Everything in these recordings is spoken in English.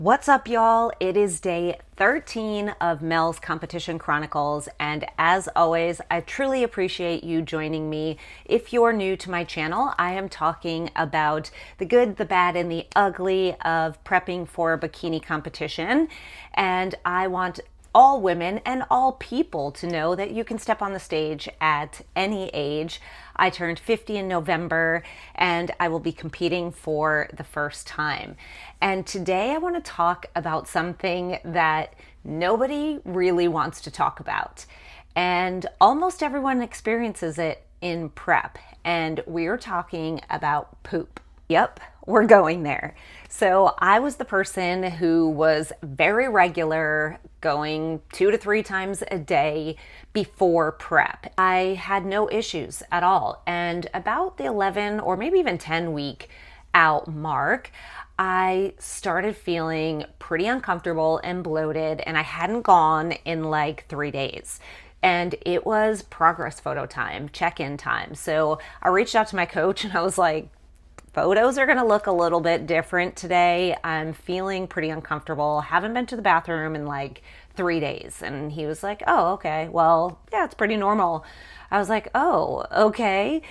What's up, y'all? It is day 13 of Mel's Competition Chronicles, and as always, I truly appreciate you joining me. If you're new to my channel, I am talking about the good, the bad, and the ugly of prepping for a bikini competition, and I want all women and all people to know that you can step on the stage at any age. I turned 50 in November and I will be competing for the first time. And today I want to talk about something that nobody really wants to talk about. And almost everyone experiences it in prep. And we're talking about poop. Yep, we're going there. So I was the person who was very regular, going 2 to 3 times a day before prep. I had no issues at all. And about the 11 or maybe even 10 week out mark, I started feeling pretty uncomfortable and bloated, and I hadn't gone in like 3 days. And it was progress photo time, check-in time. So I reached out to my coach and I was like, photos are gonna look a little bit different today. I'm feeling pretty uncomfortable. Haven't been to the bathroom in like 3 days. And he was like, oh, okay. Well, yeah, it's pretty normal. I was like, oh, okay.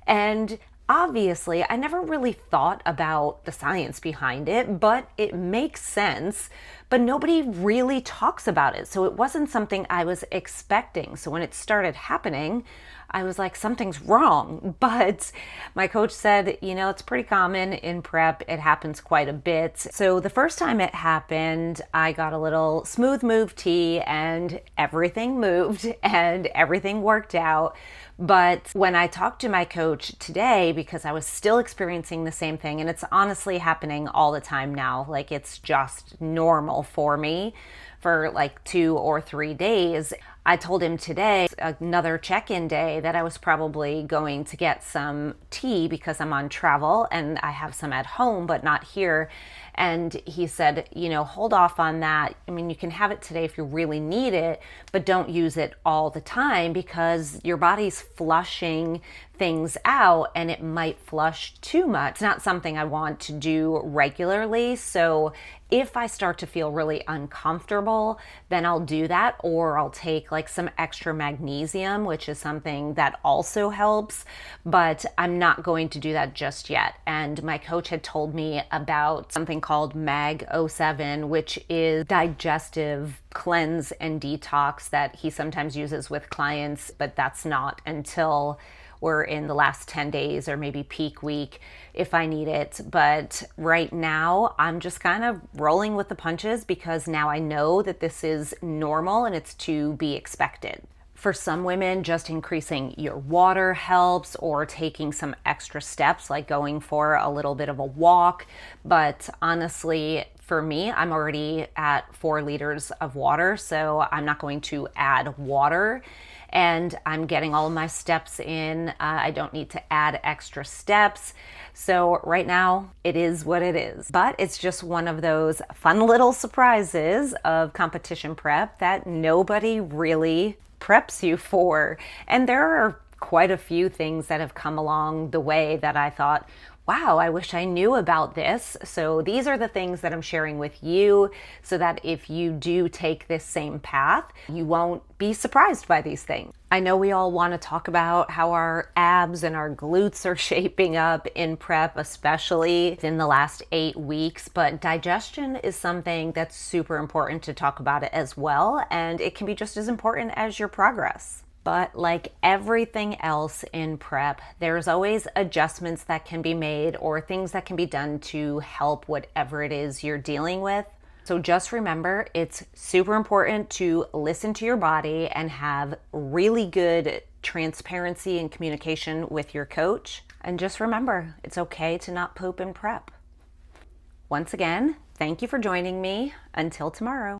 And obviously, I never really thought about the science behind it, but it makes sense. But nobody really talks about it. So it wasn't something I was expecting. So when it started happening, I was like, something's wrong. But my coach said, it's pretty common in prep. It happens quite a bit. So the first time it happened, I got a little smooth move tea and everything moved and everything worked out. But when I talked to my coach today, because I was still experiencing the same thing, and it's honestly happening all the time now, like it's just normal for me for like 2 or 3 days. I told him today, another check-in day, that I was probably going to get some tea because I'm on travel and I have some at home, but not here. And he said, hold off on that. I mean, you can have it today if you really need it, but don't use it all the time because your body's flushing things out and it might flush too much. It's not something I want to do regularly. So if I start to feel really uncomfortable, then I'll do that, or I'll take like some extra magnesium, which is something that also helps, but I'm not going to do that just yet. And my coach had told me about something called Mag 07, which is digestive cleanse and detox that he sometimes uses with clients, but that's not until we're in the last 10 days or maybe peak week if I need it. But right now I'm just kind of rolling with the punches because now I know that this is normal and it's to be expected. For some women, just increasing your water helps, or taking some extra steps like going for a little bit of a walk. But honestly, for me, I'm already at 4 liters of water, so I'm not going to add water. And I'm getting all of my steps in. I don't need to add extra steps. So right now it is what it is. But it's just one of those fun little surprises of competition prep that nobody really preps you for. And there are quite a few things that have come along the way that I thought, wow, I wish I knew about this. So these are the things that I'm sharing with you so that if you do take this same path, you won't be surprised by these things. I know we all want to talk about how our abs and our glutes are shaping up in prep, especially in the last 8 weeks, but digestion is something that's super important to talk about it as well, and it can be just as important as your progress. But like everything else in prep, there's always adjustments that can be made or things that can be done to help whatever it is you're dealing with. So just remember, it's super important to listen to your body and have really good transparency and communication with your coach. And just remember, it's okay to not poop in prep. Once again, thank you for joining me. Until tomorrow.